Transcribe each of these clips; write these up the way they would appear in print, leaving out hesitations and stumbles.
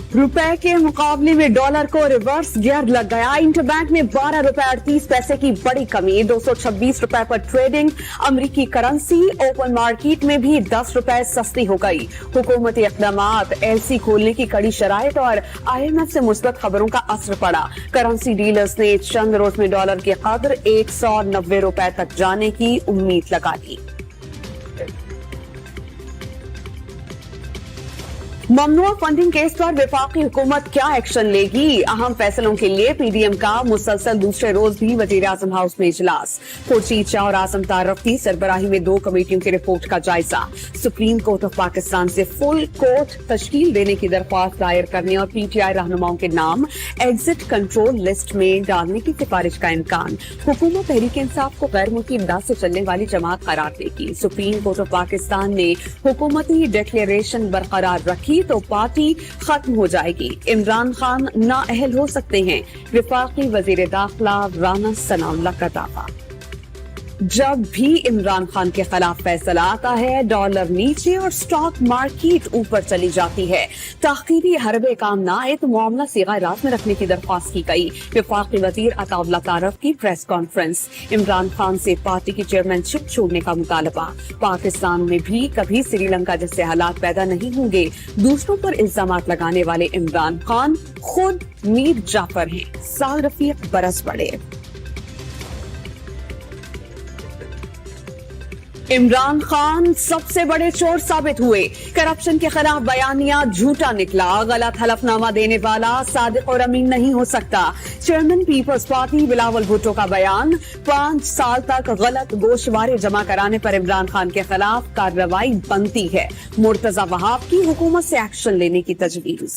रुपए के मुकाबले में डॉलर को रिवर्स गियर लग गया। इंटरबैंक में 12 रुपए 38 पैसे की बड़ी कमी, 226 रुपए पर ट्रेडिंग। अमेरिकी करेंसी ओपन मार्केट में भी 10 रुपए सस्ती हो गई। हुकूमती इक़दामात, एलसी खोलने की कड़ी शराइत और IMF से मुस्बत खबरों का असर पड़ा। करेंसी डीलर्स ने चंद रोज में डॉलर की कदर 190 रुपए तक जाने की उम्मीद लगा ली। ममनुआ फंडिंग केस पर वफाकी हुकूमत क्या एक्शन लेगी? अहम फैसलों के लिए PDM का मुसलसल दूसरे रोज भी वजीर आजम हाउस में इजलास। खुर्शीद शाह और आजम तारफ की सरबराही में 2 कमेटियों की रिपोर्ट का जायजा। सुप्रीम कोर्ट ऑफ पाकिस्तान से फुल कोर्ट तश्कील देने की दरख्वास्त दायर करने और PTI रहनुमाओं के नाम एग्जिट कंट्रोल लिस्ट में डालने की सिफारिश का इम्कान। हुकूमत तहरीक इंसाफ को गैर मुल्की इमदाद से चलने वाली जमात करार देगी। सुप्रीम कोर्ट ऑफ पाकिस्तान ने हुकूमती डिक्लेरेशन बरकरार रखी तो पार्टी खत्म हो जाएगी। इमरान खान नाअहल हो सकते हैं, वफाकी वजीर दाखिला राना सनाउल्लाह का दावा। जब भी इमरान खान के खिलाफ फैसला आता है, डॉलर नीचे और स्टॉक मार्केट ऊपर चली जाती है। तहकीरी हरबे काम ना आए तो मामला सीगा-ए-रात में रखने की दरख्वास्त की गई। वफाकी वजीर अताउल्लाह तारफ की प्रेस कॉन्फ्रेंस। इमरान खान से पार्टी की चेयरमैनशिप छोड़ने का मुतालबा। पाकिस्तान में भी कभी श्रीलंका जैसे हालात पैदा नहीं होंगे। दूसरों पर इल्जामात लगाने वाले इमरान खान खुद मीर जाफर हैं। साल रफीक बरस पड़े। इमरान खान सबसे बड़े चोर साबित हुए। करप्शन के खिलाफ बयानिया झूठा निकला। गलत हलफनामा देने वाला सादिक और अमीन नहीं हो सकता। Chairman people's party Bilawal Bhutto का बयान। 5 साल तक गलत गोशवारे जमा कराने पर इमरान खान के खिलाफ कार्रवाई बनती है। मुर्तजा वहाब की हुकूमत से एक्शन लेने की तजवीज।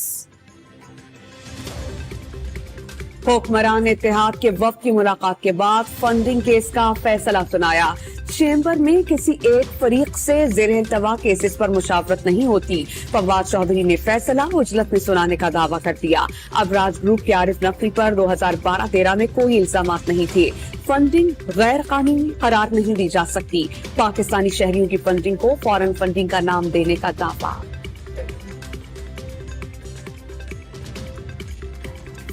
हुक्मरान इत्तेहाद के वफ्द की मुलाकात के बाद फंडिंग केस का फैसला सुनाया। चेंबर में किसी एक फरीक से ज़ेर-ए-इल्तवा केसेस पर मुशावरत नहीं होती। फवाद चौधरी ने फैसला उजलत में सुनाने का दावा कर दिया। अबराज ग्रुप के आरिफ नकवी पर 2012-13 में कोई इल्जामात नहीं थे। फंडिंग गैर कानूनी करार नहीं दी जा सकती। पाकिस्तानी शहरियों की फंडिंग को फॉरेन फंडिंग का नाम देने का दावा।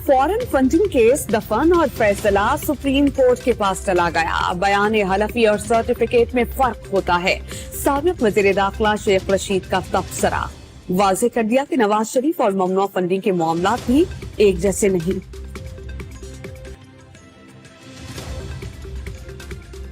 फॉरेन फंडिंग केस दफन और फैसला सुप्रीम कोर्ट के पास चला गया। बयान हलफी और सर्टिफिकेट में फर्क होता है। साबिक वजीर दाखिला शेख रशीद का तबसरा वाज़ेह कर दिया कि नवाज शरीफ और ममनुआ फंडिंग के मामला भी एक जैसे नहीं।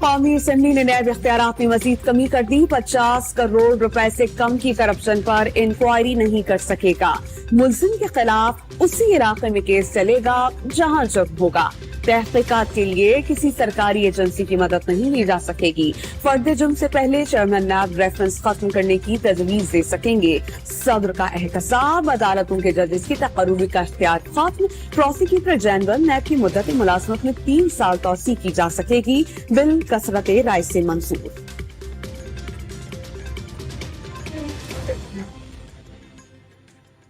कौमी असेंबली ने नैब इख्तियारात में मजीद कमी कर दी। 50 करोड़ रुपए से कम की करप्शन पर इंक्वायरी नहीं कर सकेगा। मुल्जिम के खिलाफ उसी इलाके में केस चलेगा जहां जुर्म होगा। तहकीकात के लिए किसी सरकारी एजेंसी की मदद नहीं ली जा सकेगी। फर्द जुर्म से पहले चेयरमैन नैब रेफरेंस खत्म करने की तजवीज दे सकेंगे। सदर का एहतसाब, अदालतों के जजेस की तकर्रुरी का इख्तियार खत्म। प्रोसिक्यूटर जनरल नैब की मुद्दत मुलाजमत में 3 साल तौसी की जा सकेगी। बिल कसरत राय से मंजूर।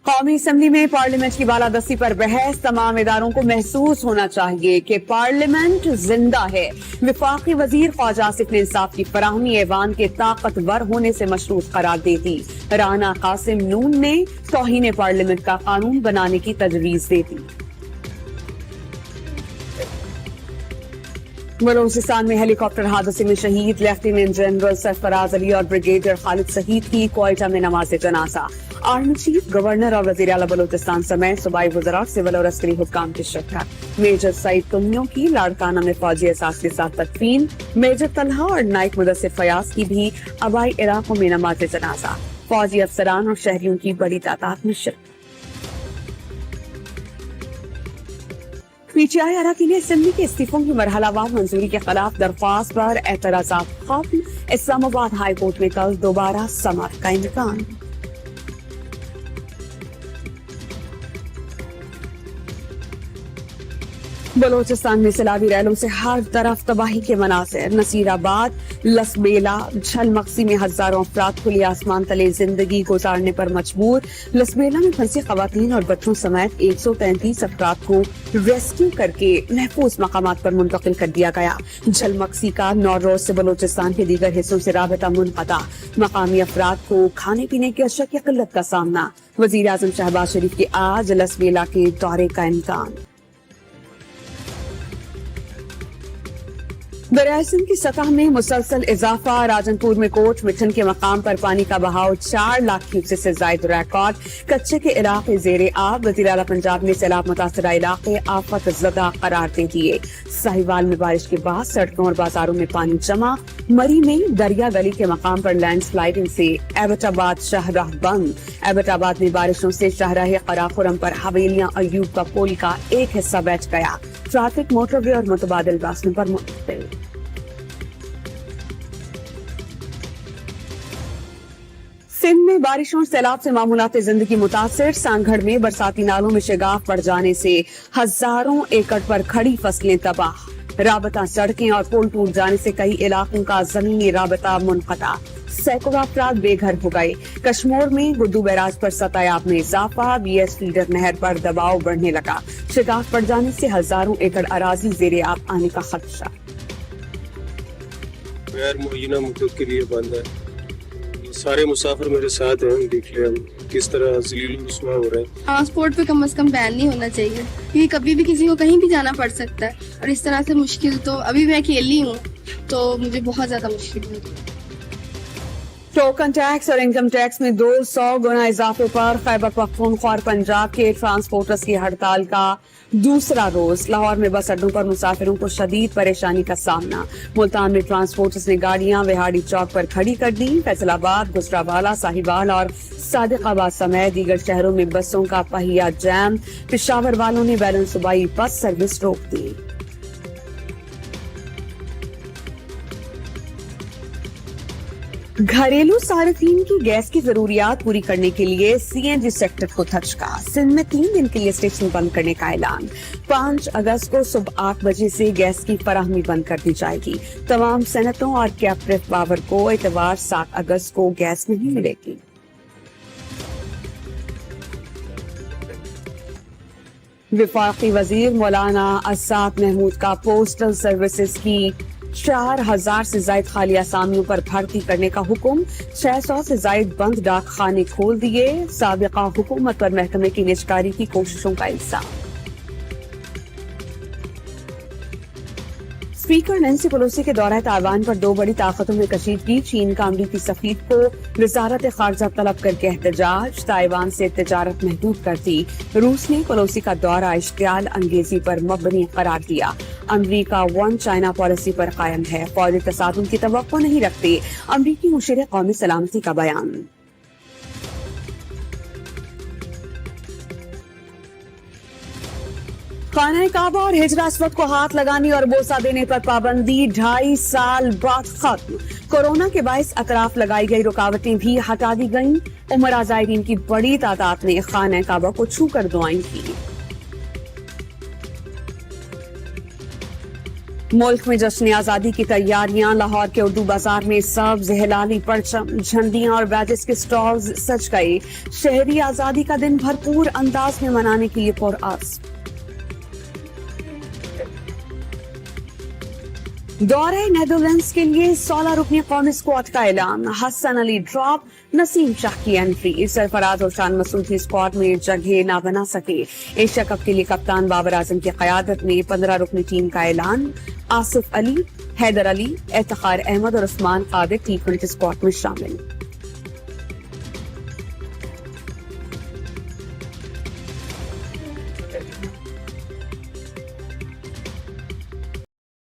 कौमी असेंबली में पार्लियामेंट की बालादस्ती पर बहस। तमाम इदारों को महसूस होना चाहिए कि पार्लियामेंट जिंदा है। वफाकी वजीर ख्वाजा आसिफ ने इंसाफ की फराहमी ऐवान के ताकतवर होने से मशरूत करार दे दी। राना कासिम नून ने तौहीन पार्लियामेंट का कानून बनाने की तजवीज दे दी। बलूचिस्तान में हेलीकॉप्टर हादसे में शहीद लेफ्टिनेंट जनरल सरफराज अली और ब्रिगेडियर खालिद सईद की क्वेटा में नमाज जनाजा। आर्मी चीफ, गवर्नर और वजीर आला बलूचिस्तान समेत सूबाई वज़रा, सिविल और अस्करी हुक्काम की शिरकत। मेजर सईद तुमियों की लाड़काना में फौजी एहसास के साथ तदफीन। मेजर तलहा और नाइक मुदस्सिर फयाज की भी आबाई इलाकों में नमाज जनाजा। फौजी अफसरान और शहरियों की बड़ी तादाद में शिरकत। PTI अरकान असेंबली के इस्तीफों की मरहलावार मंजूरी के खिलाफ दरख्वास्त पर एतराजात खत्म। इस्लामाबाद हाई कोर्ट में कल दोबारा समाअत का इम्कान। बलूचिस्तान में सैलाबी रैलों से हर तरफ तबाही के मनासिर। नसीराबाद लसबेला झलमक्सी में हजारों अफराद खुले आसमान तले जिंदगी गुजारने पर मजबूर। लसबेला में फंसी खवातीन और बच्चों समेत 133 अफराद को रेस्क्यू करके महफूज मकामात पर मुंतकिल कर दिया गया। झलमक्सी का नौरोज से बलोचिस्तान के दीगर हिस्सों से राबता मुनक़ता। मकामी अफराद को खाने पीने की अशिया की किल्लत का सामना। वज़ीर आज़म शहबाज शरीफ के आज लसबेला के दौरे का इम्कान। दरियाए सिंध की सतह में मुसलसल इजाफा। राजनपुर में कोट मिठन के मकाम पर पानी का बहाव 4 लाख क्यूसेक से जायद रिकॉर्ड। कच्चे के इलाके जेरे आब। वज़ीर आला पंजाब ने सैलाब मुतासरा इलाके आफत ज़दा करार दे दिए। साहिवाल में बारिश के बाद सड़कों और बाजारों में पानी जमा। मरी में दरिया गली के मकाम पर लैंडस्लाइडिंग से एबटाबाद शाहराह बंद। एबटाबाद में बारिशों से शाहराह कराखुरम पर हवेलियां अयूब का पुल का एक हिस्सा बैठ गया। ट्रैफिक मोटरवे और मुतबादिल रास्तों पर मुअत्तल। सिंध में बारिशों और सैलाब से मामूलात जिंदगी मुतासिर। सांगढ़ में बरसाती नालों में शिगाफ बढ़ जाने से हजारों एकड़ पर खड़ी फसलें तबाह। राबता सड़कें और पुल टूट जाने से कई इलाकों का जमीनी राबता मुनक़ता। सैकड़ों अफराद बेघर हो गए। कश्मीर में गुड्डू बैराज पर सतायाब में इजाफा। बीएस फीडर नहर पर दबाव बढ़ने लगा। शिगाफ बढ़ जाने से हजारों एकड़ अराजी जेरे आब आने का खदशा। गैर मुअय्यना मुद्दत के लिए बंद है। सारे मुसाफिर मेरे साथ हैं, देख ले हम किस तरह ज़लील रुस्वा हो रहे हैं। ट्रांसपोर्ट पे कम से कम बैन नहीं होना चाहिए, क्योंकि कभी भी किसी को कहीं भी जाना पड़ सकता है। और इस तरह से मुश्किल तो अभी मैं अकेली हूँ, तो मुझे बहुत ज्यादा मुश्किल होती है। टोकन टैक्स और इनकम टैक्स में 200 गुना इजाफे पर खैबर पख्तूनख्वा और पंजाब के ट्रांसपोर्टर्स की हड़ताल का दूसरा रोज। लाहौर में बस अड्डों पर मुसाफिरों को शदीद परेशानी का सामना। मुल्तान में ट्रांसपोर्टर्स ने गाड़ियां विहाड़ी चौक पर खड़ी कर दी। फैसलाबाद, गुजरावाला, साहिवाल और सादिकाबाद समेत दीगर शहरों में बसों का पहिया जैम। पेशावर वालों ने बैरून सूबाई बस सर्विस रोक दी। घरेलू सार्फिन की गैस की जरूरियात पूरी करने के लिए सीएनजी सेक्टर को धचका। सिंध में 3 दिन के लिए स्टेशन बंद करने का ऐलान। 5 अगस्त को सुबह 8 बजे से गैस की फराहमी बंद कर दी जाएगी। तमाम सनतों और कैपटिव पावर को इतवार 7 अगस्त को गैस नहीं मिलेगी। वफाकी वजीर मौलाना असाद महमूद का पोस्टल सर्विसेज की 4000 से जायद खाली आसामियों पर भर्ती करने का हुक्म। 600 से जायद बंद डाक खाने खोल दिए। साबिका हुकूमत पर महकमे की निजकारी की कोशिशों का इल्जाम। स्पीकर नैंसी पेलोसी के दौरे ताइवान पर 2 बड़ी ताकतों में कशीदगी। चीन का अमरीकी सफीर को वजारत खारजा तलब करके एहतजाज। ताइवान से तिजारत महदूद कर दी। रूस ने पेलोसी का दौरा इश्तियाल अंगेजी पर मबनी करार दिया। अमरीका 1 चाइना पॉलिसी पर कायम है। फौजी तसादुम की तवक्को नहीं रखते। अमरीकी मुशीर कौमी सलामती का बयान। खाना काबा और हिजरा अस्वद को हाथ लगाने और बोसा देने पर पाबंदी 2.5 साल बाद खत्म। कोरोना के बायस अतराफ लगाई गई रुकावटें भी हटा दी गईं। उमरा ज़ायरीन की बड़ी तादाद ने खाना काबा को छू कर दुआएं की। मुल्क में जश्न आजादी की तैयारियां। लाहौर के उर्दू बाजार में सब्ज, हिलाली परचम, झंडियां और बैजेस के स्टॉल्स सज गए। शहरी आजादी का दिन भरपूर अंदाज में मनाने के लिए पुरअज़्म। दौरे नेदरलैंड्स के लिए 16 रुकनी कौमी स्क्वाड का ऐलान। हसन अली ड्रॉप, नसीम शाह की एंट्री। सरफराज और शान मसूद की स्क्वाड में जगह न बना सके। एशिया कप के लिए कप्तान बाबर आजम की क़यादत में 15 रुकनी टीम का ऐलान। आसिफ अली, हैदर अली, इफ्तिखार अहमद और उस्मान कादिर T20 स्क्वाड में शामिल।